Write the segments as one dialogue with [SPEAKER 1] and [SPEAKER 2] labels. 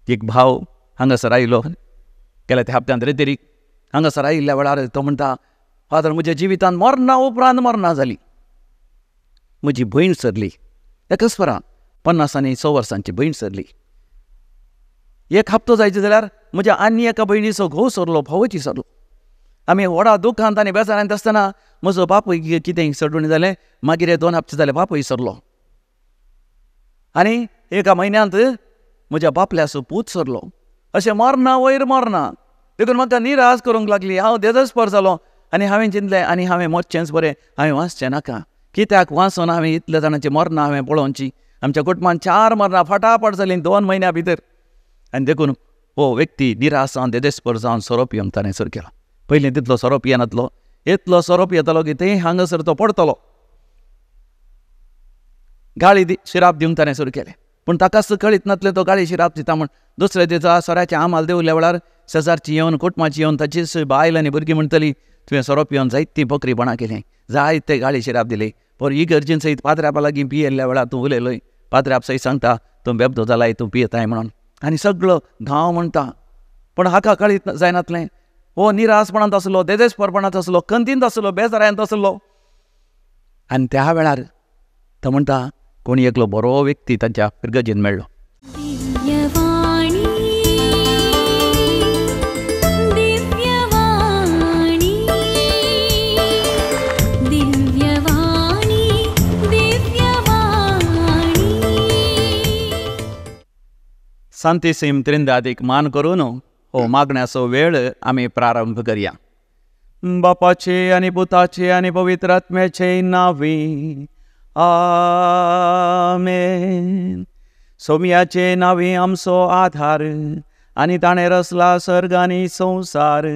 [SPEAKER 1] एक भाव हांगासर आयिल्लो गेल्या त्या हप्त्यांत रेतेरीक हांगासर आयिल्ल्या वेळार तो म्हणटा, फादर, म्हज्या जिवितांत मरणा उपरांत मरणां जाली. म्हजी भयण सरली, एकच फरां 50 आनी 100 वर्सांची भयण सरली. एक हप्तो जायचे जाल्यार म्हज्या आनी एका भयणीचो घोव सरलो, भावची सरलो. आमी व्हडा दुखांत आनी बेजारांत आसतना म्हजो बापूय कितें सडून जालें. मागीर 2 हप्ते जाले बापूय सरलो. आनी एका म्हयन्यांत म्हज्या बापल्याचो पूत सरलो. अशें मरना वयर मरना. देखून म्हाका निराश करूंक लागली. हांव देजस्पर जालो आनी हांवें चिंतलें आनी हांवें मोच्चेंच बरें, हांवें वाचचें नाका. कित्याक वाचून हांवें इतल्या जाणांची मरणां हांवें पळोवची. आमच्या कुटुंबांत 4 मरणां फटाफट जालीं 2 म्हयन्या भितर. आनी देखून हो व्यक्ती निराश जावन देदेस्पर जावन सोरोप येवंक ताणें सुरू केलो. पयलीं तितलो सोरोप येनातलो, इतलो सोरोप येतालो की थंय हांगासर तो पडटलो. गाळी शिराप दिवंक ताणें सुरू केलें. पूण ताकाच कळीत नासलें तो गाळी शिराप दिता म्हूण. दुसऱ्या दिसा सोऱ्याचें आमाल देवल्या वेळार शेजारची येवन कुटुंबाची येवन ताचीच बायल आनी भुरगीं म्हणटलीं, तुवें सोरोप येवन जायती बकरीपणां केलीं, जायते गाळी शिराप दिली. पर इगर्जेन सयत पाद्र्यापा लागीं पियेल्ल्या वेळार तूं उलयलोय. पाद्र्याप सयत सांगता, तूं बेबदो जालाय, तूं पियेताय म्हणून. आनी सगळो गांव म्हणटा. पूण हाका कळीत जायनातलें. हो निराशपणांत आसलो, देदेस्परपणांत आसलो, खंतींत आसलो, बेजारांत आसलो. आनी त्या वेळार तो म्हणटा, कोणी एकलो बरो व्यक्ती तांच्या इगर्जेन मेळ्ळो. सांतीसीम त्रिंदादीक मान करून हो मागण्याचो वेळ आमी प्रारंभ करया. बापाचे आनी पुताचे आनी पवित्र आत्म्याचे नांवी आमेन. सोमयाचे नांवी आमचो आधार आनी ताणें रचला सर्ग आनी संवसार.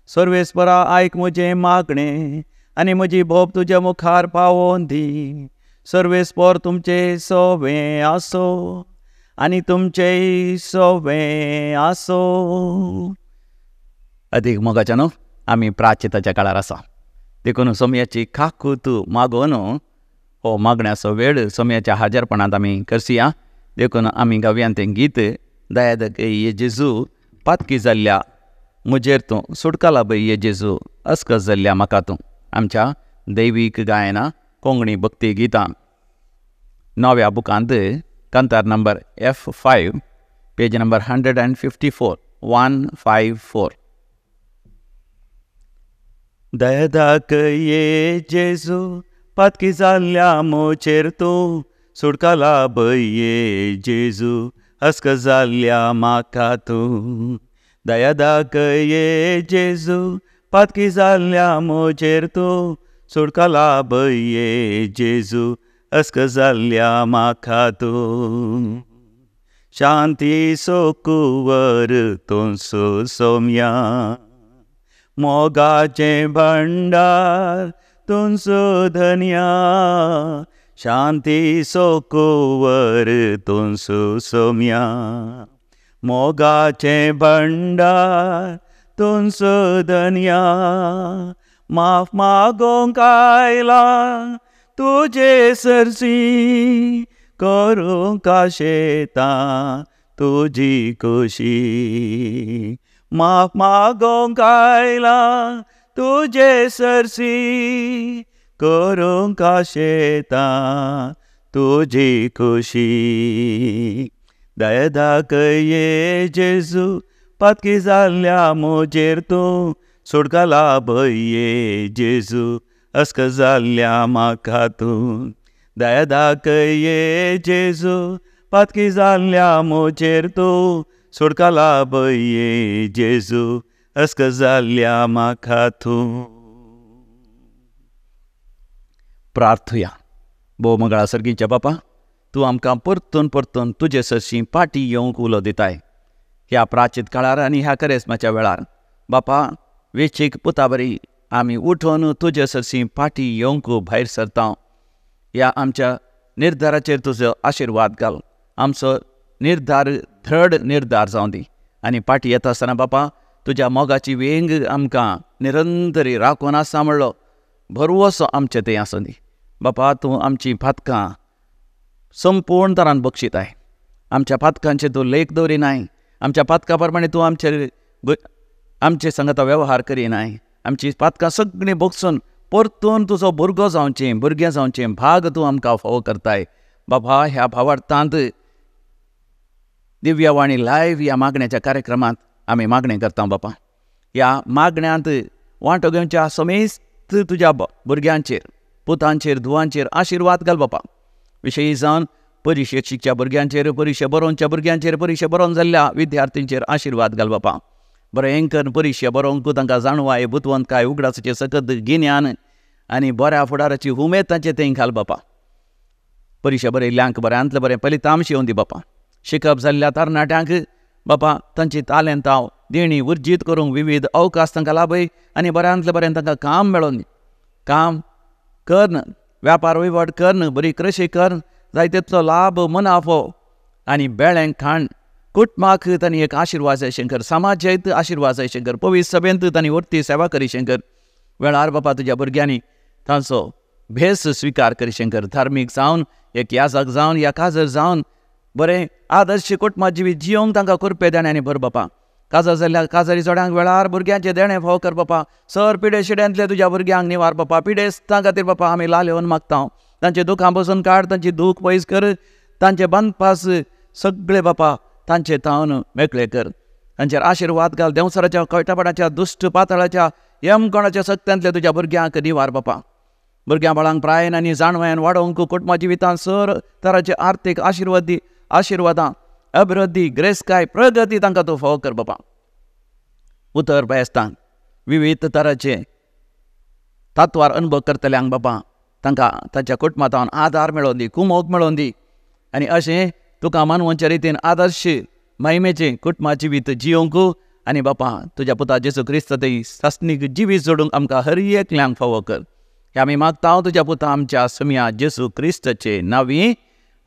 [SPEAKER 1] सर्वेस्परा आयक म्हजें मागणें आनी म्हजी भोप तुज्या मुखार पावोवन दी. सर्वेस्पर तुमचें सवें आसो आनी तुमचेय सवें आसो. अदीक मोगाच्या न्हू आमी प्राचिताच्या काळार आसा. देखून सोमयाची काकूत मागोवन हो मागण्याचो वेळ सोमयाच्या हाजीरपणांत आमी करसिया. देखून आमी गावयान तें गीत, दयादक ये जेजू पातकी जाल्ल्या म्हजेर तूं सुटकाला पळय ये जेजू अस्कस जाल्ल्या म्हाका तूं. आमच्या दैवीक गायना कोंकणी भक्ती गितां 9व्या बुकांत कांतार नंबर F5 पेज नंबर 154 154. दयादक ये जेजू पातकी जाल्ल्या म्हजेर तूं सुटकाला पळय ये जेजू अस्कस जाल्ल्या म्हाका तूं. दयादक ये जेजू पातकी जाल्ल्या म्हजेर तूं सुटकाला पळय ये जेजू अस्कस जाल्ल्या म्हाका तूं. शांती सोकुवर तूं सोमया मोगाचें भंडार तूं धन्या. शांती सोकुवर तूं सोमया मोगाचें भंडार तूं धन्या. माफ मागोंक आयला तुजे सरसी करूंक आशेतां तुजी खोशी. माफ मागोंक आयला तुजे सरसी करूंक आशेतां तुजी खोशी. दयादक ये जेजू पातकी जाल्ल्या म्हजेर तूं सुटकाला पळय ये जेजू अस्कस जाल्ल्या म्हाका तूं. दयादक ये जेजू पातकी जाल्ल्या म्हजेर तूं सुटकाला पळय ये जेजू अस्कस जाल्ल्या म्हाका तूं. प्रार्थुया. भोव मंगळा सर्गीच्या बापा, तूं आमकां परतून परतून तुजे सरशी पाटी येवंक उलो दिताय. ह्या प्राचीत काळार आनी ह्या करेस्माच्या वेळार बापा, वेचीक पुता बरी आमी उठोन तुजे सरशी पाटी येवंक भायर सरता. ह्या आमच्या निर्धाराचेर तुजो आशिर्वाद घाल. आमचो निर्धार दृढ निर्धार जावं दी. आनी पाटी येता आसतना बापा, तुज्या मोगाची वेंग आमकां निरंतरी राखून आसा म्हणलो भरवोसो आमचें तें आसूं दी. बापा, तूं आमची फातकां संपूर्ण तरान बक्षिताय. आमच्या फातकांचे तूं लेख दवरिनाय. आमच्या पातका प्रमाणे तूं आमचे संगता वेवहार करिनाय. आमची पातकां सगळीं बोगसून परतून तुजो भुरगो जावचें, भुरगें जावचें भाग तूं आमकां फावो करताय. बाबा, ह्या भावार्थांत दिव्यवाणी लायव्ह ह्या मागण्याच्या कार्यक्रमांत आमी मागणें करता. बापा, ह्या मागण्यांत वांटो घेवच्या समेस्त तुज्या भुरग्यांचेर, पुतांचेर, धुवांचेर आशिर्वाद घाल बापा. विशयी जावन परिक्षेक शिकच्या भुरग्यांचेर, परिक्षा बरोवच्या भुरग्यांचेर, परिक्षा बरोवन जाल्ल्या विद्यार्थींचेर आशिर्वाद घाल बापा. बरें कर परिक्षा बरोवंक तांकां जाणवाय, बुतवंतकाय, उगडासाचे सकत गिन्यान आनी बऱ्या फुडाराची उमेद तांचे थंय घाल बापा. परिक्षा बरयल्ल्यांक बऱ्यांतलें बरें फलितांश येवं दी बापा. शिकप जाल्ल्या तरणाट्यांक बापा तांची तालेंतां देणी उर्जीत करूंक विविध अवकाश तांकां लाभय आनी बऱ्यांतलें बरें तांकां काम मेळोन दी. काम करन, व्यापार वैवड करन, बरी कृशी करन, जायतेचो लाभ, मुनाफो आनी बेळें खाण कुटुंबाक तांणी एक आशिर्वाद जाय शंकर, समाजांत आशिर्वाद जाय शंकर, पवित्र सभेंत तांणी वर्ती सेवा करी शंकर. वेळार बापा तुज्या भुरग्यांनी तांचो भेस स्विकार करी शंकर. धार्मीक जावन, एक याजक जावन, या काजर जावन बरें आदर्श कुटुंबा जिवीत जियोंक तांकां करपे देण्यानी भर बापा. काजर जाल्ल्या काजरी जोड्यांक वेळार भुरग्यांचे देणे फाव कर बापा. सर पिडे शिड्यांतले तुज्या भुरग्यांक निवार बापा. पिडेस्तां खातीर बापा आमी लाल येवन मागता. तांचे दुखां बसून काड, तांची दूख पयस कर, तांचे बांदपास सगळे बापा तांचे तावन मेकळे कर. तांचेर आशिर्वाद घाल. देंवसराच्या, कळटापणाच्या, दुश्ट पातळाच्या, यमकोणाच्या सक्त्यांतले तुज्या भुरग्यांक निवार बापा. भुरग्यां बाळांक प्रायन आनी जाणव्यान वाडोवंक कुटुंबा जिवितांत सर तराचे आर्थीक आशिर्वादां, अभिवृद्धी, ग्रेस्काय, प्रगती तांकां तूं फावो कर बापा. उतर बेस्तांक विविध तराचे तत्वार अनुभव करतल्यांक बापा तांकां तांच्या कुटुंबांत आदार मेळोवन दी, कुमोग मेळोवन दी आनी अशें तुका मानवांच्या रितीन आदर्श महिमेचें कुटुंबा जिवीत जियोंक आनी बापा तुज्या पुता जेसू क्रिस्त थंय सासणीक जिवीत जोडूंक आमकां हर एकल्यांक फावो कर. हे आमी मागता तुज्या पुता आमच्या समिया जेसू क्रिस्तचे नांवी.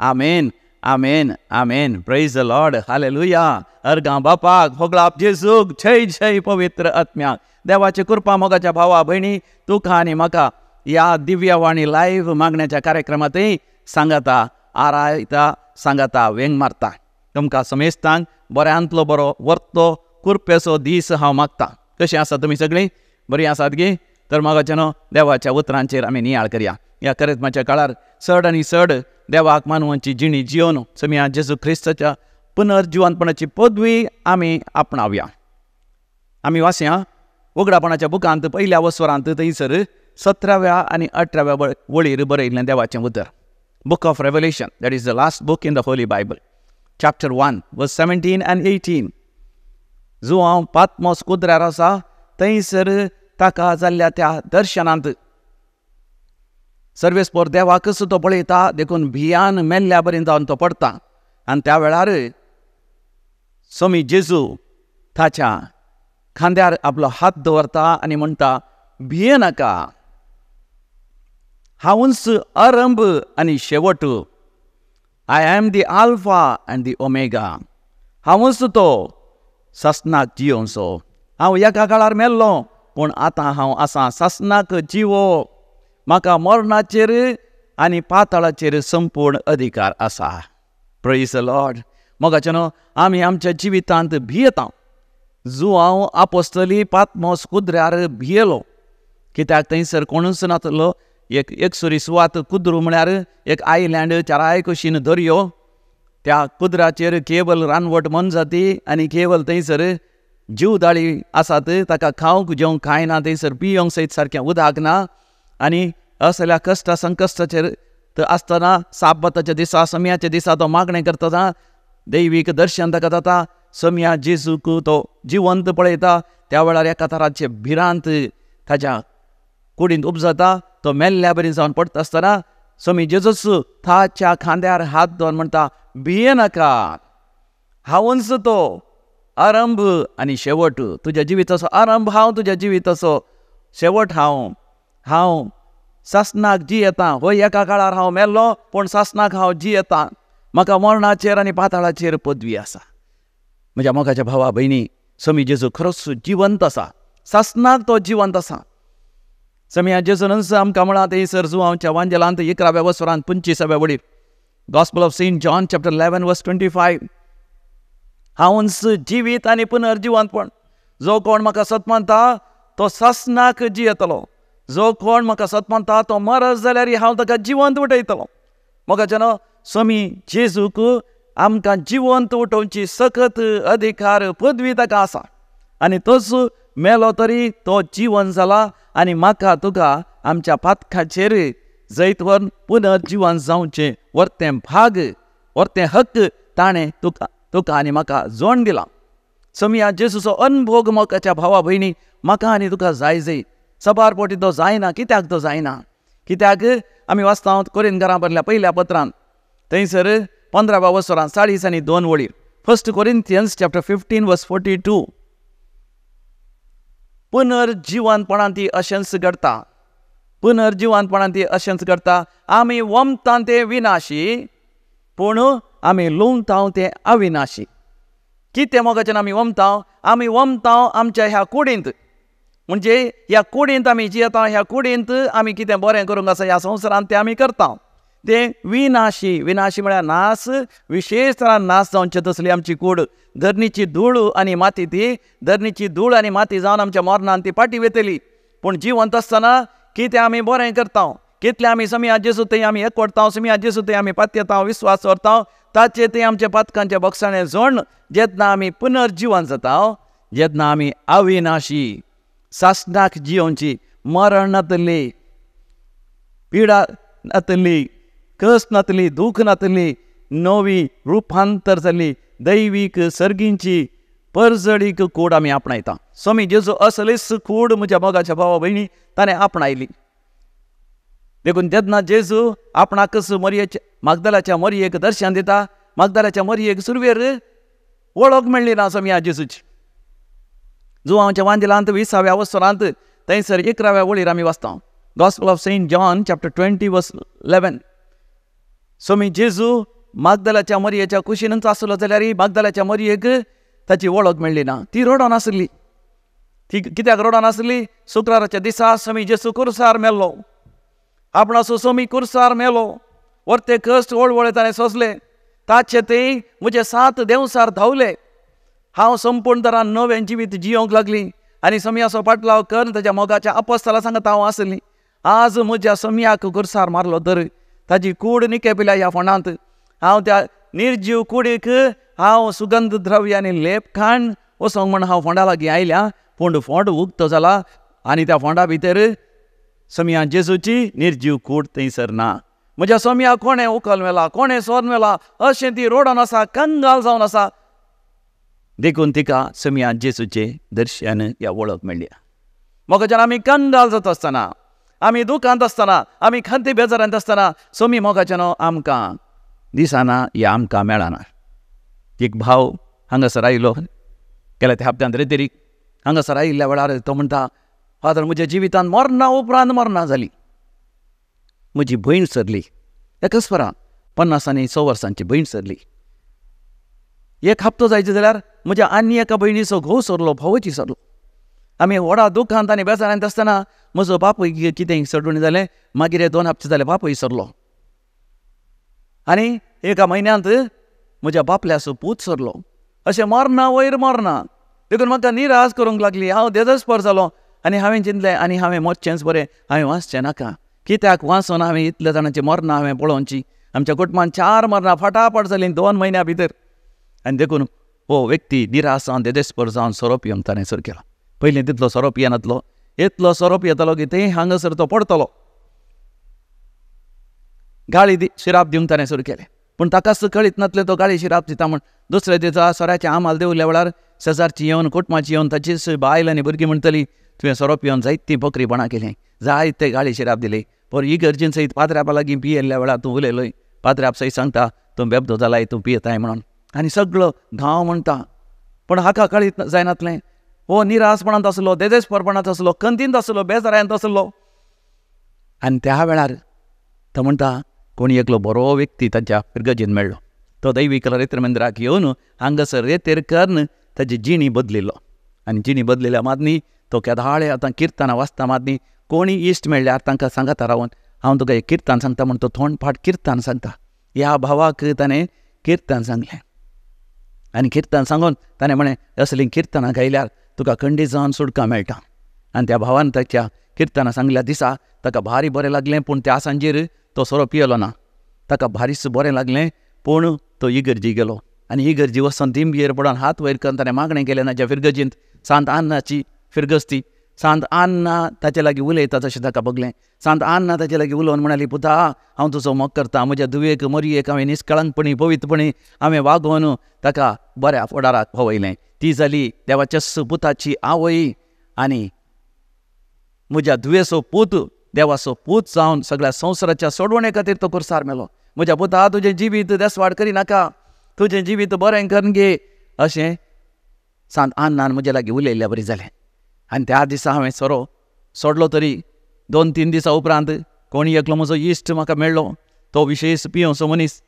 [SPEAKER 1] आमेन, आमेन, आमेन. Praise the Lord. हालेलुया. अर्गां बापाक, होगळाप जेसूक, जय जय पवित्र आत्म्याक. देवाची कृपा मोगाच्या भावा भयणी तुका आनी म्हाका या दिव्यवाणी लायव्ह मागण्याच्या कार्यक्रमांतय सांगाता, आरायता, सांगाता, वेंग मारता. तुमकां समेस्तांक बऱ्यांतलो बरो वर्तो कुरपेचो दीस हांव मागता. कशें आसा तुमी सगळीं? बरीं आसात गे? तर मागाच्यानो देवाच्या उतरांचेर आमी नियाळ करया. ह्या करिश्माच्या काळार चड आनी चड देवाक मानवांची जिणी जियोन समिया जेजू क्रिस्ताच्या पुनर्जिवंतपणाची पदवी आमी आपणावया. आमी वाचया उगडापणाच्या बुकांत पयल्या वस्वरांत थंयसर 17व्या आनी 18व्या वळीर बरयल्लें देवाचें उतर. Book of Revelation, that is the last book in the Holy Bible. Chapter 1, verse 17 and 18. जो हांव पातमोस कुद्र्यार आसा थंयसर ताका जाल्ल्या त्या दर्शनांत सर्वेस्पोर देवा कसो तो पळयता देखून भियान मेल्ल्या बरें जावन तो पडटा. आनी त्या वेळार स्वामी जेजू ताच्या खांद्यार आपलो हात दवरता आनी म्हणटा, भिये नाका, हांवूच आरंभ आनी शेवट. I am the alpha and the omega. हांवूच तो सासनाक जियोंचो. हांव एका काळार मेल्लो पूण आतां हांव आसां सासनाक जिवो. म्हाका मरणाचेर आनी पाताळाचेर संपूर्ण अधिकार आसा. Praise the Lord. मोगाच्यानो आमी आमच्या जिवितांत भियेता. जो हांव आपोस्तली पातमोस कुद्र्यार भियेलो, कित्याक थंयसर कोणूच नासलो. एक सुरी सुवात कुद्रू म्हळ्यार एक आयलँड, चाराय कुशीन दर्यो. त्या कुद्राचेर केवल रानवट मनजाती आनी केवल थंयसर जीवदाळी आसात. ताका खावंक जेवंक कांय ना, थंयसर पियोंक सयत सारकें उदक ना. आनी असल्या कश्ट संकश्टाचेर आसतना साबाताच्या दिसा, समियाच्या दिसा तो मागणें करता. दैवीक दर्शन ताका जाता. समिया जेजूक तो जिवंत पळयता. त्या वेळार एका तराचे भिरांत ताच्या कुडींत उपजता. तो मेल्ल्या बरी जावन पडटा आसतना स्वामी जेजूस ताच्या खांद्यार हात दवरून म्हणटा, भिये नाका, हांवूच तो आरंभ आनी शेवट. तुज्या जिविताचो आरंभ हांव, तुज्या जिविताचो शेवट हांव. हांव सासनाक जियेतां. हो एका काळार हांव मेल्लो पूण सासनाक हांव जियेतां. म्हाका मरणाचेर आनी पाताळाचेर पदवी आसा. म्हज्या मोगाच्या भावा भयणी, स्वामी जेजू खरोच जिवंत आसा. सासनाक तो जिवंत आसा. समिया जेजूनच आमकां म्हणा थंयसर जुवांवच्या वांजेलांत 11व्या वस्वरांत 25व्या वळीर. Gospel of Saint John chapter 11 verse 25. हांवच जिवीत आनी पुनर्जिवंतपण. जो कोण म्हाका सत मानता तो सासनाक जियेतलो. जो कोण म्हाका सत मानता तो मरत जाल्यार हांव ताका जिवंत उठयतलो. मोगाचेनो स्वामी जेजूक आमकां जिवंत उठोवची सखत अधिकार पदवी ताका आसा. आनी तोच मेलो तरी तो जिवन जाला. आनी म्हाका तुका आमच्या पातकाचेर जैत वर पुनर्जिवन जावचें वर्तें भाग वर्तें हक्क ताणें तुका आनी म्हाका जोड दिला. स्वामी जेजूचो अनुभव मोगाच्या भावा भयणी म्हाका आनी तुका जाय जाय. सबार पोटी तो जायना. कित्याक तो जायना? कित्याक आमी वाचता कोरिंथकारां बरयल्या पयल्या पत्रांत थंयसर 15व्या वसरांत 40 आनी 2 वळी. 1 Corinthians chapter 15 verse 42. पुनर्जिवंतपणान ती अशेंच घडता. पुनर्जिवंतपणान ती अशेंच घडता. आमी वमता ते विनाशी पूण आमी लुंवता ते अविनाशी. कितें मोगाचें आमी वमता? आमी वमता आमच्या ह्या कुडींत. म्हणजे ह्या कुडींत आमी जियेता. ह्या कुडींत आमी कितें बरें करूंक आसा ह्या संवसारांत तें आमी करता. तें विनाशी. विनाशी म्हळ्यार नाश. विशेश तरान नाश जावचे तसली आमची कूड. धरणीची धूळ आनी माती ती. धरणीची धूळ आनी माती जावन आमच्या मरणान ती पाटी वेतली. पूण जिवंत आसतना कितें आमी बरें करता. कितलें आमी समी जेजू थंय आमी एकवटता. समी जेजू थंय आमी पातयेता विस्वास करता. ताचे ते आमच्या पातकांचे बक्षाणें जोड. जेन्ना आमी पुनर्जिवन जाता. जेन्ना आमी अविनाशी सासनाक जियोवची. मरण नातली. पिडा नातली. कस नातली. दूख नातली. नवी रुपांतर जाली. दैवीक सर्गींची परजडीक कूड आमी आपणायता. स्वामी जेजू असलीच कूड म्हज्या मोगाच्या भावा भयणी ताणें आपणायली. देखून जेन्ना जेजू आपणाकच मरयेच्या मागदलाच्या मरयेक दर्शन दिता. मागदलाच्या मरयेक सुरवेर वळख मेळ्ळी ना स्वामी जेजूची. जुवांच्या वांदिलांत 20व्या वसरांत थंयसर 11व्या वळीर आमी वाचता. Gospel of St. John chapter 20 verse 11. स्वामी जेजू मागदलाच्या मरयेच्या कुशीनच आसलो जाल्यार मागदलाच्या मरयेक ताची वळख मेळ्ळी ना. ती रडोन आसली. ती कित्याक रडोन आसली? शुक्राराच्या दिसा स्वामी जेजू कुर्सार मेल्लो. आपणाचो स्वामी कुर्सार मेलो. वर्ते कश्ट वळवळे ताणें सोंसले. ताचे ते म्हजे 7 देंवसार धांवले. हांव संपूर्ण तरान नवें जिवीत जियोंक लागली. आनी समयाचो पाटलाव कर ताच्या मोगाच्या अपोस्तला सांगत हांव आसली. आज म्हज्या समयाक कुर्सार मारलो तर ताची कूड निकेपिल्या ह्या फोंडांत. हांव त्या निर्जीव कुडीक हांव सुगंध द्रव्य आनी लेप खाण वसोंक म्हण हांव फोंडा लागीं आयल्या. पूण फोंड उक्तो जाला आनी त्या फोंडा भितर समया जेजूची निर्जीव कूड थंयसर ना. म्हज्या समयाक कोणें उखल मेला. कोणें सोन मेला. अशें ती रोडोन आसा. कंगाल जावन आसा. देखून तिका समया जेजूचें दर्शन ह्या वळख मेळ्ळी. मोगाच्यान आमी कंगाल जाता आसतना. आमी दुखांत आसतना. आमी खांती बेजारांत आसतना स्वामी मोगाच्यान आमकां दिसना या आमकां मेळना. एक भाव हांगासर आयलो गेल्या त्या हप्त्यांत रेतेरीक. हांगासर आयिल्ल्या वेळार तो म्हणटा फादर म्हज्या जिवितांत मरणा उपरांत मरणां जालीं. म्हजी भयण सरली. एकच फरां 50 आनी 100 वर्सांची भयण सरली. एक हप्तो जायचे जाल्यार म्हज्या आनी एका भयणीचो घोव सरलो. भावची सरलो. आमी व्हडा दुखांत आनी बेजारांत आसतना म्हजो बापूय कितें सडून जालें. मागीर 2 हप्ते जाले बापूय सरलो. आनी एका म्हयन्यांत म्हज्या बापल्याचो पूत सरलो. अशें मरना वयर मरना. देखून म्हाका निराश करूंक लागली. हांव देदस्पर जालो. आनी हांवें चिंतलें आनी हांवें मरचेंच बरें. हांवें वाचचें नाका. कित्याक वाचून हांवें इतल्या जाणांची मरणां हांवें पळोवची. आमच्या कुटुंबांत 4 मरणां फटाफट जालीं 2 म्हयन्या भितर. आनी देखून हो व्यक्ती निराश जावन देदेस्पर जावन सोरोप येवंक ताणें सुरू केलो. पयलीं तितलो सोरोप येनातलो. इतलो सोरोप येतालो की थंय हांगासर तो पडतलो. गाळी शिराप दिवंक ताणें सुरू केलें. पूण ताकाच कळीत नातलें तो गाळी शिराप दिता म्हण. दुसऱ्या दिसा सोऱ्याचें आमाल देवल्या वेळार शेजारची येवन कुटुंबाची येवन ताचीच बायल आनी भुरगीं म्हणटली तुवें सोरोप येवन जायती बकरीपणां केलें. जायते गाळी शिराप दिले. पर इगर्जेन सयत पाद्र्यापा लागीं पियेल्ल्या वेळार तूं उलयलोय. पाद्र्याप सयत सांगता तूं बेबदो जालाय तूं पियेताय म्हणून. आनी सगळो गांव म्हणटा. पूण हाका कळीत जायनातलें. हो निराशपणांत आसलो. देदेस्परपणांत आसलो. खंतींत आसलो. बेजारांत आसलो. आनी त्या वेळार तो म्हणटा कोणी एकलो बरो व्यक्ती ताच्या फिरगजीन मेळ्ळो. तो दैवीक रेत्र मंदिराक येवन हांगासर रेतेर करून ताची जिणी बदलिल्लो. आनी जिणी बदलिल्ल्या मादनी तो केदाळे आतां किर्तनां वाचता मादनी कोणी इश्ट मेळ्ळ्यार तांकां सांगाता रावन हांव तुका एक किर्तन सांगता म्हण तो थोंड फाट किर्तन सांगता. ह्या भावाक ताणें किर्तन सांगलें. आनी किर्तन सांगून ताणें म्हणें असलीं किर्तनां गायल्यार तुका खंडी जावन सुटका मेळटा. आनी त्या भावान ताच्या किर्तनां सांगल्या दिसा ताका भारी बरें लागलें, पूण त्या सांजेर तो सोरो पियेलो ना. ताका भारीच बरें लागलें, पूण तो इगर्जी गेलो आनी इगर्जी वचून दिंबयेर पडोन हात वयर करून ताणें मागणें केलें ताच्या फिरगजींत. सांत आन्नाची फिरगस्ती. सांत आन्ना ताचे लागीं उलयता तशें ताका बगलें. सांत आन्ना ताचे लागीं उलोवन म्हणाली, पुता हांव तुजो मोग करतां. म्हज्या दुवेक मरयेक हांवें निश्कळंकपणी पवित्रपणी हांवें वागोवन ताका बऱ्या फुडाराक भोंवयलें. ती जाली देवाच्या सुपुताची आवय आनी म्हज्या दुयेचो पूत देवाचो पूत जावन सगळ्या संवसाराच्या सोडवणे खातीर तो कुर्सार मेलो. म्हज्या पुता तुजें जिवीत देसवाड करिनाका, तुजें जिवीत बरें करून घे अशें सांत आन्नान म्हजे लागीं उलयल्ल्या बरी जालें. आनी त्या दिसा हांवें सोरो सोडलो. तरी 2-3 दिसां उपरांत कोणी एकलो म्हजो इश्ट म्हाका मेळ्ळो. तो विशेश पियोसो मनीस.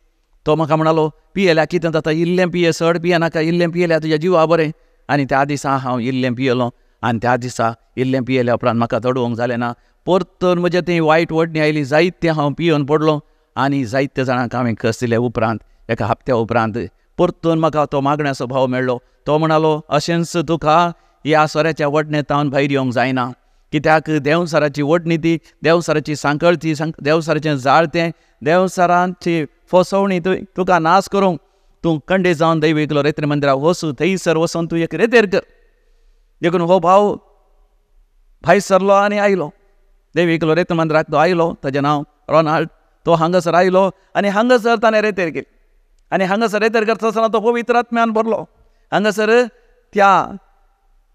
[SPEAKER 1] तो म्हाका म्हणलो, पियेल्यार कितें जाता, इल्लें पिये, चड पियेनाका, इल्लें पियेल्यार तुज्या जिवा बरें. आनी त्या दिसा हांव इल्लें पियेलो आनी त्या दिसा इल्लें पियेल्या उपरांत म्हाका चडोवंक जालें ना. परतून म्हजें तें वायट वडणी आयली, जायतें हांव पियोन पडलो आनी जायत्या जाणांक हांवें कस दिले. उपरांत एका हप्त्या उपरांत परतून म्हाका तो मागण्याचो भाव मेळ्ळो. तो म्हणलो, अशेंच तुका ह्या सोऱ्याच्या वडणेंतावन भायर येवंक जायना, कित्याक देंवसाराची वडणी ती, देंवसाराची सांकळ ती, देंवसाराचें जाळ तें, देंवसाराची फसवणी तुका नाश करूंक तूं खंडे जावन दैविकलो रेत्र मंदिराक वचू. थंयसर वचून तूं एक रेतेर कर. देखून हो भाव भायर सरलो आनी आयलो. दैविकलो रेत्र मंदिराक तो आयलो. ताचें नांव रोनाल्ड. तो हांगासर आयलो आनी हांगासर ताणें रेतेर केली. आनी हांगासर रेतेर करता आसतना तो पवित्र आत्म्यान भरलो. हांगासर त्या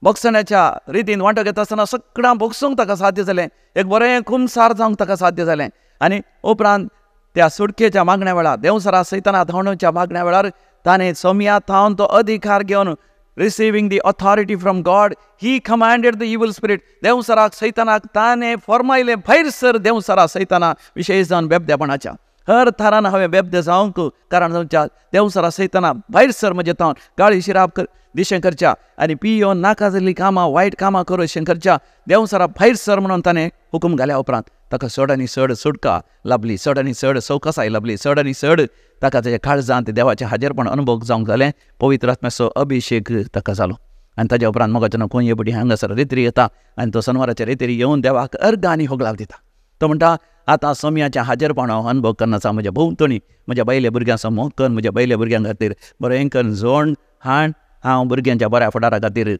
[SPEAKER 1] बक्षण्याच्या रितीन वांटो घेता आसतना सगळ्यां बक्षूंक ताका साध्य जालें. एक बरें खुमसार जावंक ताका साध्य जालें. आनी उपरांत त्या सुटकेच्या मागण्या वेळार, देंवसारा सैताना धांवणेच्या मागण्या वेळार ताणें सोम्या थावन तो अधिकार घेवन, receiving the authority from God, he commanded the evil spirit. देंवसाराक सैतानाक ताणें फॉर्मायलें, भायर सर देंवसारा सैताना विशेश जावन बेबदेपणाच्या हर थारान हांवें बेबदे जावंक कारण जावच्या. देंवसारा सैताना भायर सर म्हजे थावन गाळी शिराप दिशें करच्या आनी पियोन नाका जाल्लीं कामां, वायट कामां करूं करच्या. देंवसारा भायर सर म्हणून ताणें हुकूम घाल्या उपरांत ताका चड आनी चड सुटका लाभली, चड आनी चड सवकासाय लाभली, चड आनी चड ताका ताच्या काळजांत देवाचें हाजेरपण अनुभव जावंक जालें. पवित्र आत्म्याचो अभिशेक ताका जालो. आनी ताच्या उपरांत मोगाचें कोण येबडी हांगासर रेत्री येता आनी तो शनिवाराच्या रेत्री येवन देवाक अर्घ आनी होगलाव दिता. तो म्हणटा, आतां सोम्याच्या हाजेरपण हांव अनुभव करनाचा. म्हज्या भोंवतणी म्हज्या बायल्या भुरग्यांचो मोग कर, म्हज्या बायल्या भुरग्यां खातीर बरें कर, जोड हाड. हांव भुरग्यांच्या बऱ्या फुडारा खातीर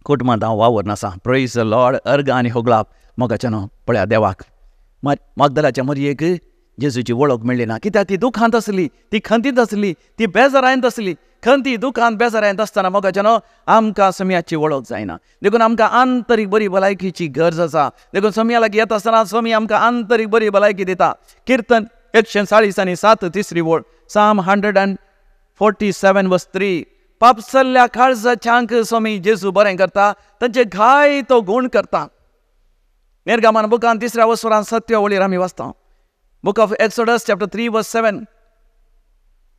[SPEAKER 1] कुटुंबांत हांव वावरनासा. Praise the Lord. अर्घ आनी होगलाव मोगाचें पळया देवाक. मागदलाच्या मरयेक जेजूची वळख मेळ्ळी ना, कित्याक ती दुखांत आसली, ती खंतीत आसली, ती बेजारायंत आसली. खंती दुखांत बेजारायंत आसतना मोगाचें आमकां सोम्याची वळख जायना. देखून आमकां आंतरीक बरी भलायकीची गरज आसा. देखून सोम्या लागीं येता आसतना सोमी आमकां आंतरीक बरी भलायकी दिता. किर्तन 140:7 तिसरी वळ. साम 147:3. पापसल्ल्या काळजाच्यांक सोमी जेजू बरें करता, तांचे घाय तो गूण करता. निर्गमन बुकान 3ऱ्या वसुरान 7व्या वळीर आमी वाचता. Book of exodus chapter 3:7.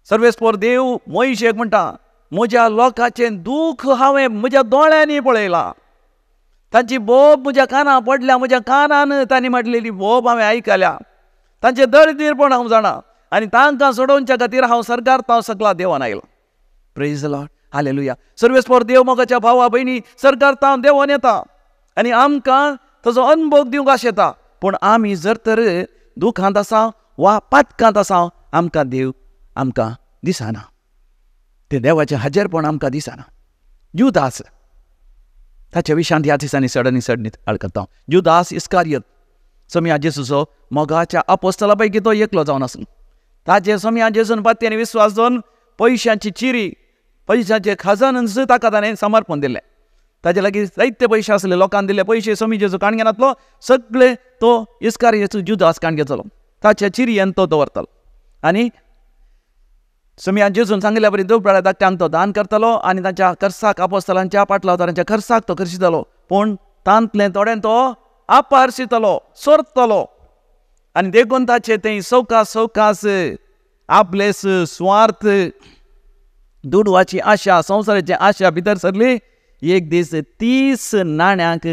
[SPEAKER 1] सर्वेस्पोर देव मोइशेक म्हणटा, म्हज्या लोकांचें दूख हांवें म्हज्या दोळ्यांनी पळयलां. तांची बोब म्हज्या कानां पडल्या, म्हज्या कानान तांणी म्हटलेली बोब हांवें आयकल्या. तांचे दळदीरपण हांव जाणा आनी तांकां सोडोवच्या खातीर हांव सरकारांत सकला देवान आयलो. Praise the Lord. हालेलुया. सर्वेस्पोर देव मोगाच्या भावा भयणी सरकारांत देवान येता आनी आमकां ताजो अनुभव दिवंक आशेता. पूण आमी जर तर दुखांत आसा वा पातकांत आसा, आमकां देव आमकां दिसना. ते देवाचें हाजेरपण आमकां दिसना. जुदास ताच्या विशांत ह्या दिसांनी चड आनी चड नितळ करता. जुदास इस्कारियोत सोम्या जेजूचो मोगाच्या अपोस्तला पैकी तो एकलो जावन आसलो. ताचे सोम्या जेजून पातयेन विस्वास दवरून पयशांची चिरी, पयशांचे खजानच ताका ताणें समर्पण दिलें. ताचे लागीं जायते पयशे आसले, लोकांनी दिले पयशे. सोमी जेजू काणगेनांतलो सगळे तो इस्कारियोत जुदास काणगेचो ताच्या चिरयेन तो दवरतलो. आनी सोम्या जेजून सांगल्या बरी देवळाच्या धाकट्यांक तो दान करतलो आनी तांच्या खर्चाक अपोस्तलांच्या पाटलांच्या खर्चाक तो खर्चितलो. पूण तांतलें थोडें तो आपारशितलो, सोरतलो. आनी देखून ताचे थंय सवकास आपलेस स्वार्थ, दुडवाची आशा, संवसाराची आशा भितर सरली. एक दीस 30 नाण्यांक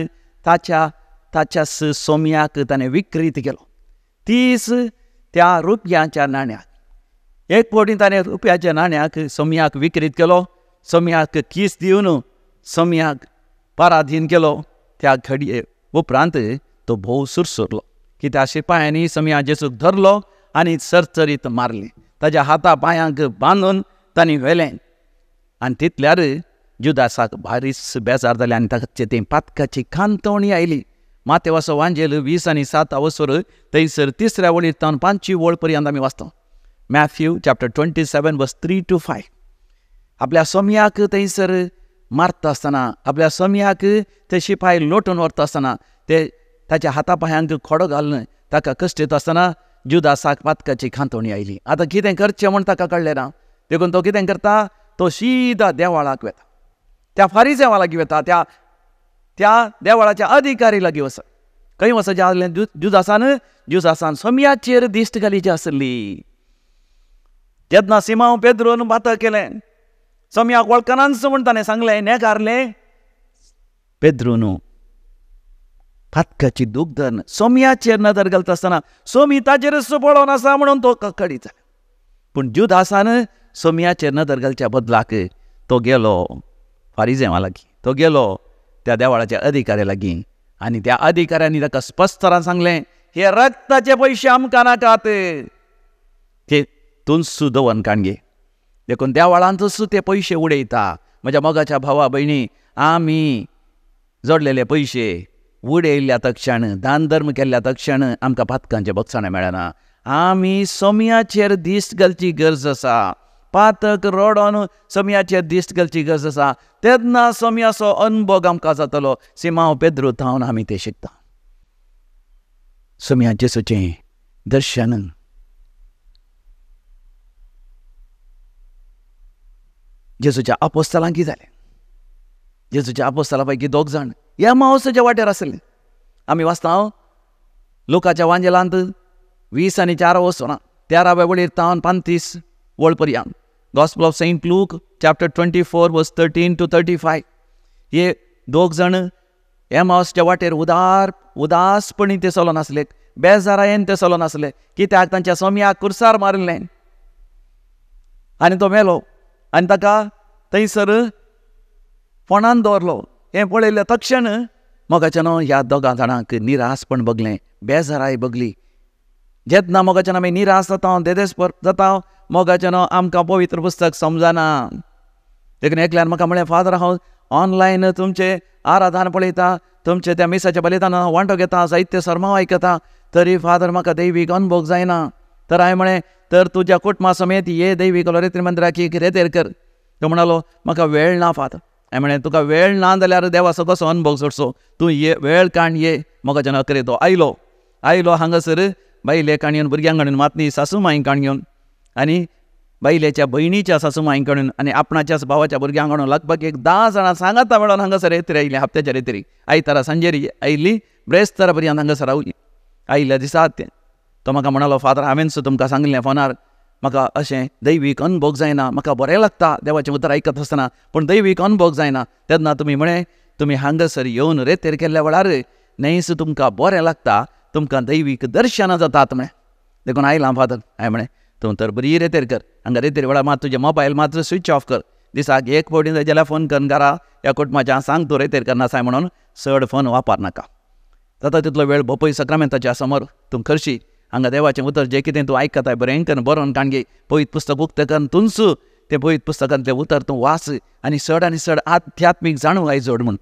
[SPEAKER 1] ताच्या सोम्याक ताणें विक्रीत केलो. 30 त्या रुपयाच्या नाण्याक. एक फावटी ताणें रुपयाच्या नाण्याक सम्याक विक्रीत केलो. सम्याक किस दिवन सम्याक पराधीन केलो. त्या घडये उपरांत तो भोव सुरसुरलो, कित्याक शिपायांनी सम्या जेसूक धरलो आनी सरसरीत मारले. ताच्या हाता पांयांक बांदून तांणी व्हेलें. आनी तितल्यार जुदासाक भारीच बेजार जालें आनी ताचे ते पातकाची खांतवणी आयली. मातेवाचो वांजेल 20 आनी 7 वसर थंयसर 3ऱ्या वळीर तावन 5वी वळ पर्यंत आमी वाचता. मॅथ्यू चॅप्टर 27 वर्स 3 to 5. आपल्या सम्याक थंयसर मारता आसतना, आपल्या सम्याक ते शिपाय लोटून व्हरता आसतना, ते ताच्या हाता पांयांक खोडो घालून ताका कश्ट आसतना जुदासाक पातकाची खांतवणी आयली. आतां कितें करचें म्हूण ताका कळ्ळें ना. देखून तो कितें करता, तो सीदा देवाळाक वता. त्या फारिजेवा लागीं वता, त्या देवाळाच्या अधिकारी लागीं वचत. खंय वचचें आसलें जुदासान सम्याचेर दिश्ट घालीची आसली. जेन्ना सिमांव पेद्रोन बात केलें, सम्याक वळखनास म्हूण ताणें सांगलें, नेगारलें, पेद्रोन फातकाची दूख धरून सोम्याचेर नदर घालता आसतना सोमी ताचेरच पळोवन आसा म्हणून तो कळीत जालो. पूण जुदासान सोम्याचेर नदर घालच्या बदलाक तो गेलो फारिजेवा लागीं, तो गेलो त्या देवाळाच्या अधिकाऱ्या लागीं, आनी त्या अधिकाऱ्यांनी ताका स्पश्टपणान सांगलें, हे रक्ताचे पयशे आमकां नाकात, ते तुमसूं दवन काणगे. देखून देवाळांतूच ते पयशे उडयता. म्हज्या मोगाच्या भावा भयणी, आमी जोडलेले पयशे उडयल्ल्या तक्षण, दान धर्म केल्ल्या तक्षण आमकां पातकांचें बक्षाणें मेळना. आमी सोम्याचेर दिश्ट घालची गरज आसा. पातक रडोन सोम्याचेर दिश्ट घालची गरज आसा. तेन्ना सोम्याचो अनुभव आमकां जातलो. सिमांव पेद्रो थावन आमी तें शिकता. सोम्या जेसूचें दर्शन जेसूच्या आपोस्तलांक कितें जालें? जेसूच्या आपोस्तलां पैकी 2 जाण एमाउसाच्या वाटेर आसले. आमी वाचता लुकाच्या वांजेलांत 20 आनी 4 वसरां 13व्या वळीर तावन 35 वळ पर्यंत. Gospel of Saint Luke chapter 24 verse 13 to 35. हे 2 जाण एमाउसच्या वाटेर उदासपणी ते चलोन आसले, बेजारायेन ते चलोन आसले, कित्याक तांच्या सोम्याक कुर्सार मारिल्लें आनी तो मेलो आनी ताका थंयसर फोंडान दवरलो. हें पळयल्या तक्षण मोगाच्यान ह्या 2 जाणांक निरासपण भोगलें, बेजाराय भोगली. जेन्ना मोगाच्यान आमी निरास जाता, देदेस्पर जाता, मोगाच्यान आमकां पवित्र पुस्तक समजना. देखून एकल्यार म्हाका म्हळें, फादर हांव ऑनलायन तुमचे आराधना पळयता, तुमचे त्या मिसाच्या बलिदानां वांटो घेता, जायते सर्मांव आयकता, तरी फादर म्हाका दैवीक अनुभव जायना. तर हांवें म्हळें, तर तुज्या कुटुंबा समेत ये दैवीक रेत्री मंदिराक रेतेर कर. तो म्हणलो, म्हाका वेळ ना फादर. हांवें म्हळें, तुका वेळ ना जाल्यार देवाचो कसो अनुभव सोडचो, तूं ये वेळ काण ये. मोगाच्यान अकरे तो आयलो हांगासर बायलेक काणयोन भुरग्यांक हाडून, मातनी सासू मांयक काणयोन आनी बायलेच्या भयणीच्या सासू मांयक हाडून आनी आपणाच्याच भावाच्या भुरग्यांक हाडून लगभग 10 जाणां सांगाता मेळोन हांगासर रेत्री आयली. हप्त्याच्या रेत्री आयतारा सांजेर आयली, ब्रेस्तारा पर्यंत हांगासर रावली. आयिल्ल्या दिसात तो म्हाका म्हणलो, फादर हांवें सुद्दां तुमकां सांगलें फोनार, म्हाका अशें दैवीक अनुभव जायना, म्हाका बरें लागता देवाचें उतर आयकत आसतना, पूण दैवीक अनुभव जायना. तेन्ना तुमी म्हळें, तुमी हांगासर येवन रेतेर केल्ल्या वेळार न्हयस तुमकां बरें लागता, तुमकां दैवीक दर्शनां जातात म्हळें. देखून आयलां फादर. हांवें म्हळें, तूं तर बरी रेतेर कर. हांगा रेतेर वेळार मात तुजें मोबायल मात्र स्विच ऑफ कर. दिसाक 1 फावटी जाय जाल्यार फोन करून घरा ह्या कुटुंबाच्या सांग तूं रेतेर करनासाय म्हणून चड फोन वापर नाका. जाता तितलो वेळ भोपय सक्रामेंताच्या समोर तूं करशी. हांगा देवाचें उतर जें कितें तूं आयकताय बरें करून बरोवन काणगे. पवित्र पुस्तक उक्तें करून तुंच तें पवित्र पुस्तकांतलें उतर तूं वाच आनी चड आध्यात्मीक जाणूंक आयज जोड म्हूण.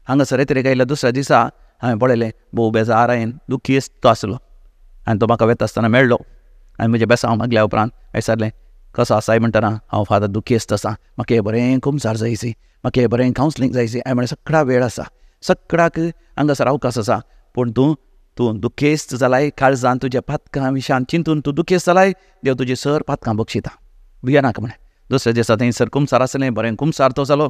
[SPEAKER 1] हांगासर रेतेरेक आयिल्ल्या दुसऱ्या दिसा हांवें पळयलें, भोव बेजार हांवें दुखीस्त आसलो आनी तो म्हाका वेता आसतना मेळ्ळो आनी म्हजें बेसांव मागल्या उपरांत विचारलें, कसो आसाय म्हणटना हांव फादर दुखीस्त आसा, म्हाका हें बरें कुमसार जायसी, म्हाका हें बरें कावन्सिलींग जायसी. हांवें म्हळें, सगळा वेळ आसा, सगळ्याक हांगासर अवकाश आसा, पूण तूं दुखेस्त जालाय, काळजान तुज्या पातकां विशयान चिंतून तूं दुखेस्त जालाय, देव तुजी सर पातकां बक्षिता. भियेनाका म्हळें. दुसऱ्या दिसा थंयसर कुमसार आसलें, बरें कुमसार तो जालो.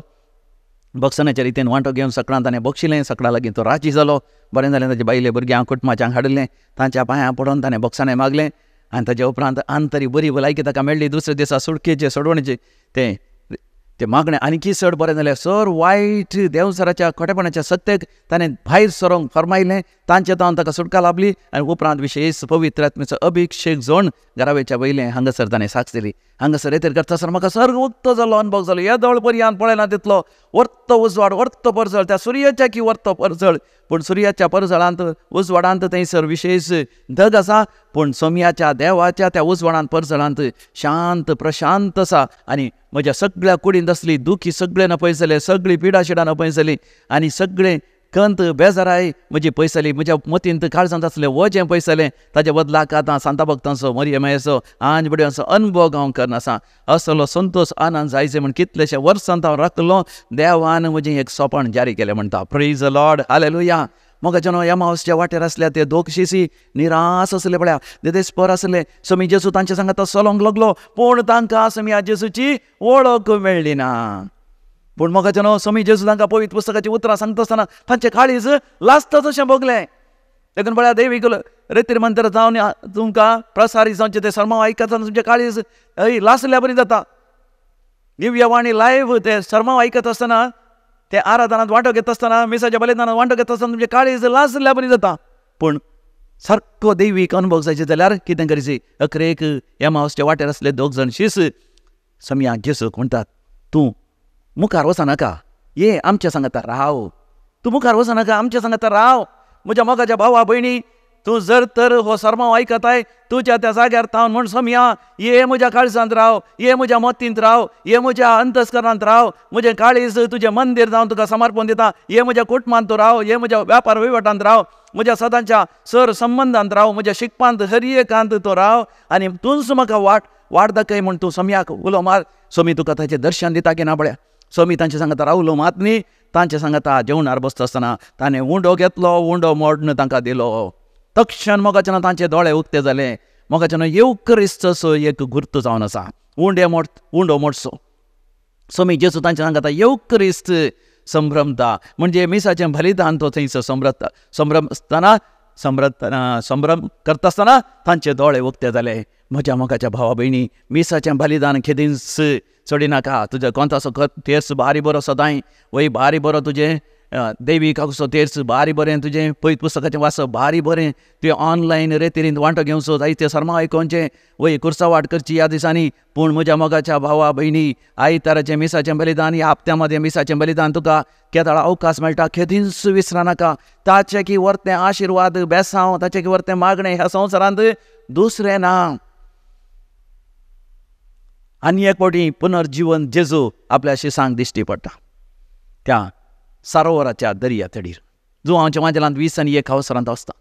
[SPEAKER 1] बक्षणाच्या रितीन वांटो घेवन सकाळां ताणें बक्षिलें. सकाळां लागीं तो राजी जालो. बरें जालें. ताचे बायले भुरग्यांक कुटुंबाच्यांक हाडलें, तांच्या पांयां पडोवन ताणें बक्षाणें मागलें आनी ताचे उपरांत आंतरी बरी भलायकी ताका मेळ्ळी. दुसऱ्या दिसा सुडकेचे सोडवणेचे ते ते मागणें आनीकी चड बरें जालें. सर वायट देंवसराच्या खोटेपणाच्या सत्तेक ताणें भायर सरोंक फरमायलें. तांचे तावन ताका सुटका लाभली आनी उपरांत विशेश पवित्र आत्म्याचो अभिषेक जावन घरावेच्या वयलें हांगासर ताणें साक्ष दिली. हांगासर येतेर करतासर म्हाका सर्ग उक्त जालो, अनुभव जालो. येदोळ पर्यंत पळयना तितलो वर्त उजवाड, वर्त परजळ, त्या सुर्याच्या की वर्त परजळ. पूण सुर्याच्या परजळांत उजवाडांत थंयसर विशेश धग आसा, पूण सोम्याच्या देवाच्या त्या उजवाडांत परजळांत शांत प्रशांत आसा. आनी म्हज्या सगळ्या कुडींत असली दुखी सगळे नपय जाले, सगळी पिडा शिडा नपय जाली आनी सगळें कंत बेजाराय म्हजी पयस जाली. म्हज्या मतींत काळजांत आसलें वजें पयस जालें. ताच्या बदलाक आतां सांता भक्तांचो, मरियमेचो, आंज बड्यांचो अनुभव हांव करनासा. असलो संतोश आनंद जायचे म्हण कितलेशे वर्सांत हांव राखलो. देवान म्हजें एक सोपण जारी केलें म्हणटा. Praise the Lord, hallelujah. मोगाच्यानो एमाउसच्या वाटेर आसल्या ते दोग शिशी निराश आसले पळया, देदेस्पर आसले. स्वामी जेजू तांचे सांगात चलोंक लागलो, पूण तांकां स्वामी जेजूची वळख मेळ्ळी ना. पूण मोगाच्यानो स्वामी जेजू तांकां पवित्र पुस्तकाची उतरां सांगता आसतना तांचे काळीज लासता तशें भोगलें. देखून पळया दैवीक रेतीर मंत्र जावन तुमकां प्रसारीत जावचे ते सर्मांव आयकतना तुमचे काळीज लासल्या बरी जाता. दिव्य वाणी लायव्ह ते सर्मांव आयकत आसतना, ते आराधनांत वांटो घेता आसतना, मिसाच्या बलिदानांत वांटो घेता आसतना तुमचे काळीज लासल्या बरी जाता. पूण सारको दैवीक अनुभव जायचे जाल्यार कितें करचें? अकरेक एमाउसच्या वाटेर आसले दोग जाण शिस स्वामी जेजूक म्हणटात, तूं मुखार वचनाका, ये आमच्या सांगाता राव. तूं मुखार वचनाका, आमच्या सांगाता राव. म्हज्या मोगाच्या भावा भयणी, तूं जर तर हो सर्मांव आयकताय, तुज्या त्या जाग्यार थावन म्हण सोम्या, ये म्हज्या काळजांत राव, ये म्हज्या मतींत राव, ये म्हज्या अंतस्करणांत राव. म्हजें काळीज तुजें मंदीर जावन तुका समर्पण दिता. ये म्हज्या कुटुंबांत तूं राव, ये म्हज्या व्यापार वहिवाटांत राव, म्हज्या सदांच्या सर संबंधांत राव, म्हज्या शिकपांत हरियेकांत तो राव. आनी तूंच म्हाका वाट दाखय म्हण तूं सोम्याक उलो मार. सोमी तुका ताचें दर्शन दिता की ना पळया. स्वामी तांचे सांगता रावलो मात न्ही. तांचे सांगता जेवणार बसता आसतना ताणें उंडो घेतलो, उंडो मोडन तांकां दिलो. तक्षण मोगाच्यान तांचे दोळे उक्ते जाले. मोगाच्यान येवक्रिस्तचो एक गुर्त जावन आसा, उंडो मोडचो. स्वामी जेजू तांचे सांगता येवक्रिस्त संभ्रमता, म्हणजे मिसाचें बलिदान तो थंयसर संभ्रम करता आसतना तांचे दोळे उक्ते जाले. म्हज्या मोगाच्या भावा भयणी, मिसाचें बलिदान केदींच चडिनाका. तुज्या कोंताचो तेर्स बारी बरो सदांय वय, बारी बरो तुजें दैवीक आगोचो तेर्स बारी बरें, तुजें पयत पुस्तकाचें वाचप बारी बरें, तुवें ऑनलायन रेतीरींत वांटो घेवचो, जायते सर्मांव आयकोवचें, वय कुर्सावाट करची ह्या दिसांनी. पूण म्हज्या मोगाच्या भावा भयणी, आयताराचें मिसाचें बलिदान, ह्या हप्त्या मदें मिसाचें बलिदान तुका केदाळ अवकाश मेळटा, केदींच विसरनाका. ताचें की व्हरतें आशिर्वाद बेसांव, ताचें की व्हरतें मागणें ह्या संवसारांत दुसरें ना. आनी एक फावटी पुनर्जीवन जेजू आपल्या शिसांक दिश्टी पडटा त्या सरोवराच्या दर्या तडीर, जो हांवच्या माजलांत 21 अवसरांत आसता.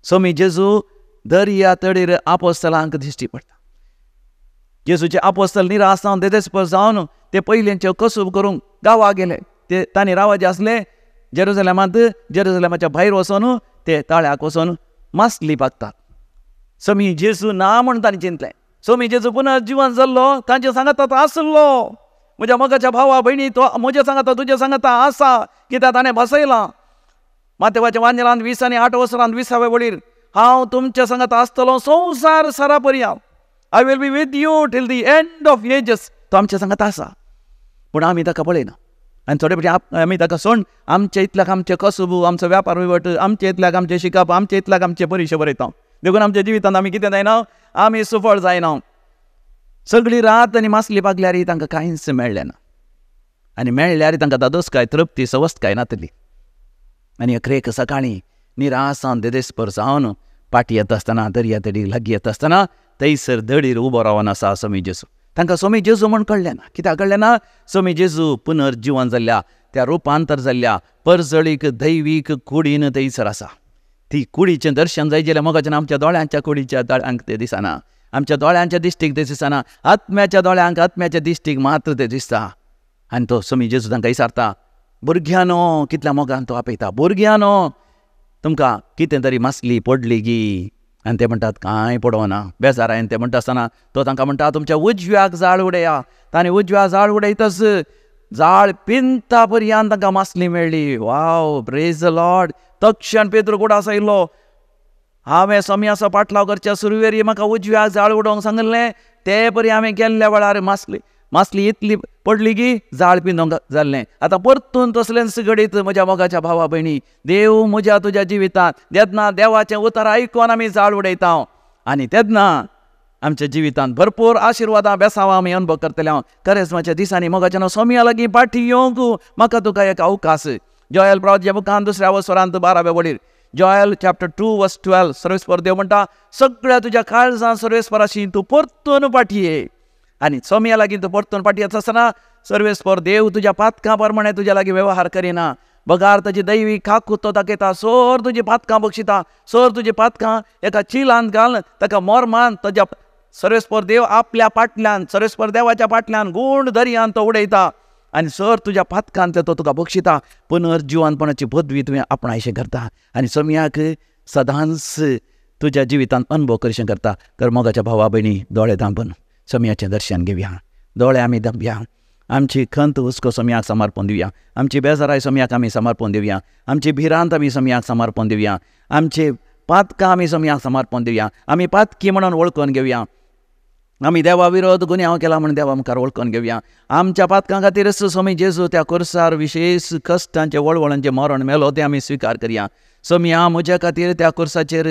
[SPEAKER 1] स्वामी जेजू दर्या तडीर आपोस्तलांक दिश्टी पडटा. जेजूचे आपोस्तल निराश जावन देदेस्पर जावन ते पयलींच्यो कसूब करूंक गांवां गेले. ते तांणी रावाचे आसले जेरुसलेमाच्या भायर वचून ते तळ्याक वचून मासली पागतात. स्वामी जेजू ना म्हण तांणी चिंतलें. स्वामी जेजू पुनर्जीवन जाल्लो, तांचे सांगात आसलो. म्हज्या मोगाच्या भावा भयणी, तो म्हज्या सांगाता तुज्या सांगाता आसा, कित्याक ताणें बसयलां. मातेवाच्या वांजेलांत 28 वर्सांत 20व्या वडीर हांव तुमच्या सांगाता आसतलो संवसार सरा पर्यंत. I will be with you till the end of ages. तो आमच्या सांगाता आसा, पूण आमी ताका पळयना. आनी थोडे फावटी आमी ताका सोड, आमच्या इतल्याक आमचे कसबू, आमचो व्यापार वहिवट, आमचे इतल्याक आमचे शिकप, आमचे इतल्याक आमचे परिक्षा बरयता. देखून आमच्या जिवितांत आमी कितें जायना, आमी सुफळ जायना. सगळी रात आनी मासली पागल्यार तांकां कांयच मेळ्ळें ना. आनी मेळ्ळ्यार तांकां दादोसकाय, तृप्ती, सवस्थकाय नातली. आनी अकरेक सकाळीं निराश जावन देदेस्पर जावन पाटी येता आसतना, दर्या तडीक लागीं येता आसतना थंयसर दडीर उबो रावन आसा स्वामी जेजू. तांकां स्वामी जेजू म्हण कळ्ळें ना. कित्याक कळ्ळें ना? स्वामी जेजू पुनर्जीवन जाल्ल्या, त्या रुपांतर जाल्ल्या परजळीक दैवीक कुडीन थंयसर आसा. ती कुडीचें दर्शन जाय जाल्यार मोगाच्यान आमच्या दोळ्यांच्या कुडीच्या दोळ्यांक ते दिसना, आमच्या दोळ्यांच्या दिश्टीक ते दिसना, आत्म्याच्या दोळ्यांक आत्म्याच्या दिश्टीक मात्र ते दिसता. आनी तो स्वामी जेजू तांकां विचारता, भुरग्यानो कितल्या मोगान तो आपयता, भुरग्यानो तुमकां कितें तरी मासली पडली गी. आनी ते म्हणटात कांय पडोना. बेजारायन ते म्हणटा आसतना तो तांकां म्हणटा, तुमच्या उजव्याक जाळ उडया. ताणें उजव्या जाळ उडयतच जाळ पिंता पर्यंत तांकां मासली मेळ्ळी. Wow, praise the Lord. तक्षण पेद्रू कुडास आयिल्लो. हांवें स्वाम्याचो पाटलाव करच्या सुरवेरी म्हाका उजव्याक जाळ उडोवंक सांगलें, ते परी हांवें गेल्ल्या वेळार मासली मासली इतली पडली की जाळ पिंदोंक जाल्लें. आतां परतून तसलेंच घडीत म्हज्या मोगाच्या भावा भयणी, देव म्हज्या तुज्या जिवितांत तेन्ना देवाचें उतर आयकून आमी जाळ उडयता आनी तेन्ना आमच्या जिवितांत भरपूर आशिर्वादां बेसांवां आमी अनुभव करतले. करेस्माच्या दिसांनी मोगाच्या नांव सोम्या लागीं पाठी येवंक म्हाका तुका एक अवकाश. जोएल प्रवादीच्या बुकांत 2ऱ्या वसरांत 12व्या वडीर जोएल चॅप्टर 2:12 सर्वेस्पर देव म्हणटा, सगळ्या तुज्या काळजां सर्वेस्पराशी तूं परतून फाटी ये. आनी सोम्या लागीं तूं परतून फाटी येता आसतना सर्वेस्पर देव तुज्या पातकां प्रमाणे तुज्या लागीं वेवहार करिना. बगार ताची दैवी काकूत तो दाखयता. सोर तुजी पातकां बक्षिता, सोर तुजी पातकां एका चिलांत घाल, ताका मोरमान ताज्या सर्वेस्पर देव आपल्या फाटल्यान, सर्वेस्पर देवाच्या फाटल्यान गूण दर्यान तो उडयता आनी सर तुज्या पातकांत तो तुका बक्षिता. पुनर्जिवनपणाची पदवी तुवें आपणायशें करता आनी सोम्याक सदांच तुज्या जिवितांत अनुभव करचें करता. तर मोगाच्या भावा भयणी, दोळे धांपून सोम्याचें दर्शन घेवया. दोळे आमी धांपया. आमची खंत हुस्को सोम्याक समर्पण दिवया. आमची बेजाराय सोम्याक आमी समर्पण दिवया. आमची भिरांत आमी सोम्याक समर्पण दिवया. आमची पातकां आमी सोम्याक समर्पण दिवया. आमी पातकी म्हणून वळखून घेवया. आमी देवा विरोध गुन्यांव केला म्हणून देवा मुखार वळखून घेवया. आमच्या पातकां खातीरच सोमी जेजू त्या खुर्सार विशेष कश्टांचे वळवळांचे मरण मेलो तें आमी स्विकार करया. सोम्या, म्हज्या खातीर त्या खुर्साचेर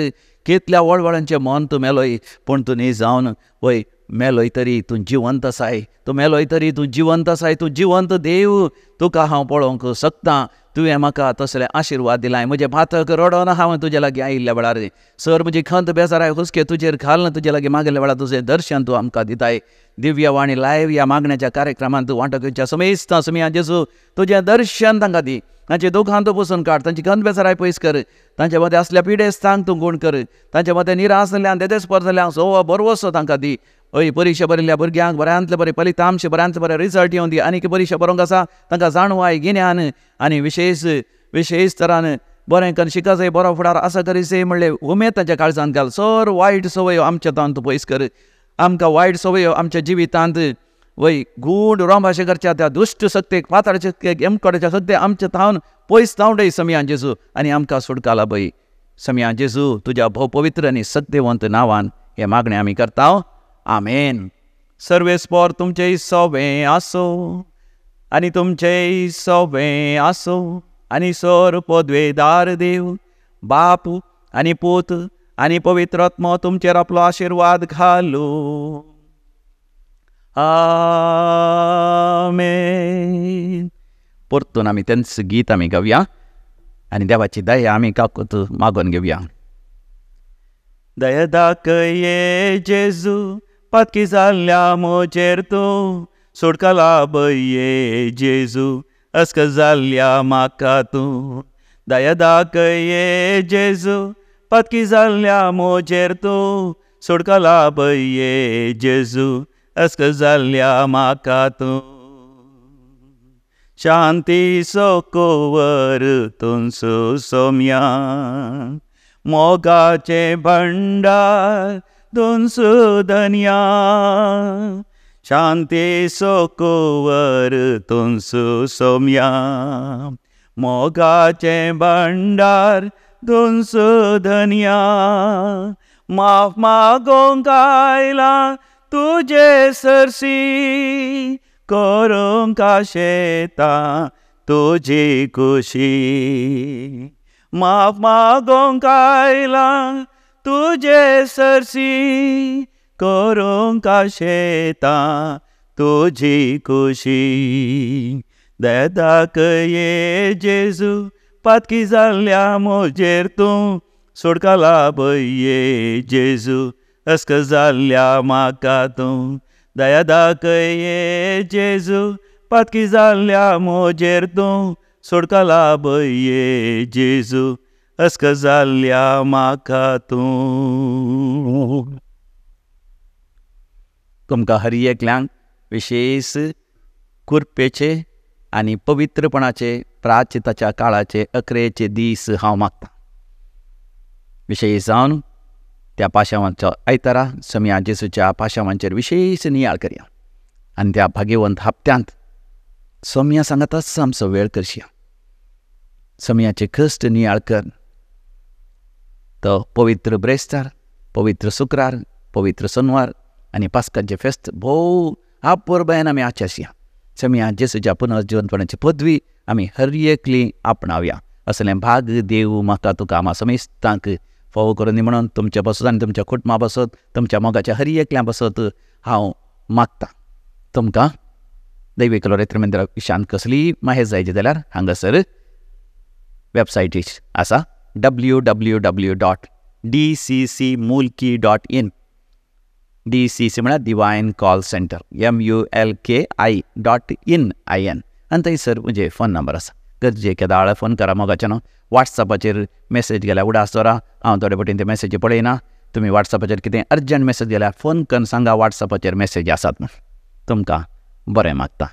[SPEAKER 1] कितल्या वळवळांचे मन तूं मेलोय, पूण तूं न्ही जावन वय मेलोय तरी तूं जिवंत आसाय. तूं मेलोय तरी तूं जिवंत आसाय. तूं जिवंत देव, तुका हांव पळोवंक शकता. तुवें म्हाका तसले आशिर्वाद दिलाय. म्हजे भातक रडोन हांव तुजे लागीं आयिल्ल्या वेळार सर म्हजी खंत बेजाराय हुस्के तुजेर घालन तुजे लागीं मागिल्ल्या वेळार तुजें दर्शन तूं आमकां दिताय. दिव्यवाणी लायव्ह ह्या मागण्याच्या कार्यक्रमांत तूं वांटो घेवच्या समेस्ता सोम्या जेजू तुजें दर्शन तांकां दी. तांचे दुखांत पुसून काड, तांची खंत बेजाराय पयस कर. तांचे मदें असल्या पिडेस्तांक तूं गुण कर. तांचे मदें निराश जाल्ल्यान देदेस्पर जाल्ल्यांक सो बरवसो तांकां दी. हय, परीक्षा बरिल्ल्या भुरग्यांक बऱ्यांतले बरें फलितांश, बऱ्यांतले बरें रिजल्ट येवन दी. आनीक परीक्षा बरोवंक आसा तांकां जाणवाय, गिन्यान आनी विशेश तरान बरें कर. शिकासय बरो फुडार आसा करीसे म्हणले उमेद तांच्या काळजांत घाल. सर वायट सवयो आमच्या तूं पयस कर. आमकां वायट सवयो आमच्या जिवितांत वय गूढ रोंभाशे करच्या त्या दुश्ट शक्तीक, पाताळाचे शक्तीक, एमकोड्याच्या शक्तीक आमच्या थावन पयस धांवडय सोम्या जेजू आनी आमकां सुटका लाभय. सोम्या जेजू तुज्या भोव पवित्र आनी सत्यवंत नांवान हे मागणें आमी करता. आमेन. सर्वेस्पर तुमचें सोबें आसो आनी तुमचें सोबें आसो आनी सर पदवेदार देव बाप आनी पूत आनी पवित्र आत्मा तुमचेर आपलो आशिर्वाद घालूं. आमेन. परतून आमी तेंच गीत आमी गावया आनी देवाची दया आमी काकूत मागून घेवया. दया दाखये जेजू, पातकी जाल्ल्या म्हजेर तूं, सुटका लाभये जेजू, अस्क जाल्ल्या म्हाका तूं. दया दाखये जेजू, पातकी जाल्ल्या म्हजेर तूं, सुटका लाभये जेजू, अस्क जाल्ल्या म्हाका तूं. शांती सोकोवर तुमचो सोम्या, मोगाचे भंडार तुमचो धन्या. शांती सोकोवर तुमचो सोम्या, मोगाचे भंडार तुमचो धन्या. माफ मागोंक आयला तुजे सरसी, करूंक आशेता तुजी खुशी. माफ मागोंक आयला तुजे सरसी, करूंक आशेता तुजी खुशी. दया दाखये जेजू, पातकी जाल्ल्या म्हजेर तूं, सुटका लाभये जेजू, अस्क जाल्ल्या म्हाका तूं. दया दाखये जेजू, पातकी जाल्ल्या म्हजेर तूं, सुटका लाभये जेजू, अस्क जाल्ल्या म्हाका तूं. तुमकां हर एकल्यांक विशेष कृपेचे आनी पवित्रपणाचे प्राचिताच्या काळाचे अकरेचे दीस हांव मागतां. विशेश जावन त्या पाशांवांच्या आयतारा सोम्या जेजूच्या पाशांवांचेर विशेष नियाळ करया आनी त्या भाग्यवंत हप्त्यांत सोम्या सांगाताच आमचो वेळ करशया. सोम्याचे कश्ट नियाळ कर. तो पवित्र ब्रेस्तार, पवित्र शुक्रार, पवित्र सोनवार आनी पास्काचे फेस्त भोव आपुरबायन आमी आचारया. समिया जेसूच्या पुनर्जिवंतपणाची पदवी आमी हर एकली आपणावया असलें भाग देव म्हाका तुका आमा समेस्तांक फोव करून दी म्हणून तुमच्या बसत आनी तुमच्या कुटुंबा बसत तुमच्या मोगाच्या हर एकल्या बसत हांव मागतां. तुमकां दैवीक लोरेत्र मंदिरा विशांत कसली माहिती जायची जाल्यार हांगासर वेबसायटी आसा www.dccmulki.in. DCC म्हळ्यार डिवायन कॉल सेंटर MULKI.in आनी थंयसर म्हजे फोन नंबर आसा. गरजे केदाळ फोन करा. मोगाच्या न्हू वॉट्सॅपाचेर मेसेज गेल्यार उडास दवरा. हांव थोडे पटेन ते मेसेजी पळयना. तुमी वॉट्सॅपाचेर कितें अर्जंट मेसेज गेल्यार फोन करून सांगा वॉट्सॅपाचेर मेसेज आसात म्हूण. तुमकां बरें मागता.